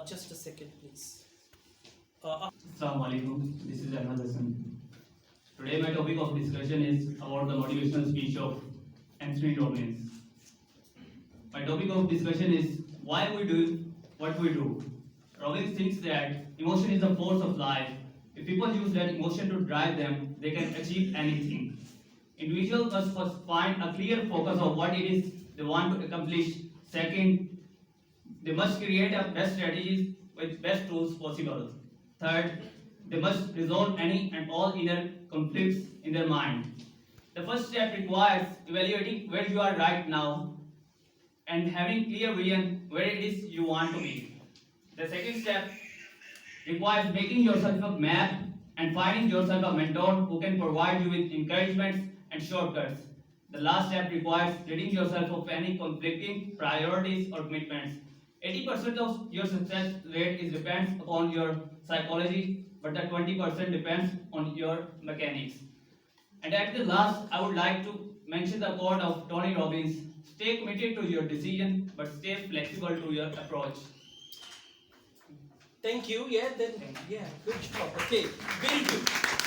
Just a second, please. Assalamu alaikum. This is Ahmad Hassan. Today my topic of discussion is about the motivational speech of Anthony Robbins. My topic of discussion is why we do what we do. Robbins thinks that emotion is the force of life. If people use that emotion to drive them, they can achieve anything. Individuals must first find a clear focus of what it is they want to accomplish. Second, they must create a best strategies with best tools possible. Third, they must resolve any and all inner conflicts in their mind. The first step requires evaluating where you are right now and having clear vision where it is you want to be. The second step requires making yourself a map and finding yourself a mentor who can provide you with encouragements and shortcuts. The last step requires ridding yourself of any conflicting priorities or commitments. 80% of your success rate is depends upon your psychology, but the 20% depends on your mechanics. And at the last, I would like to mention the quote of Tony Robbins: "Stay committed to your decision, but stay flexible to your approach." Thank you. Yeah, then, yeah, good job. Okay, very good.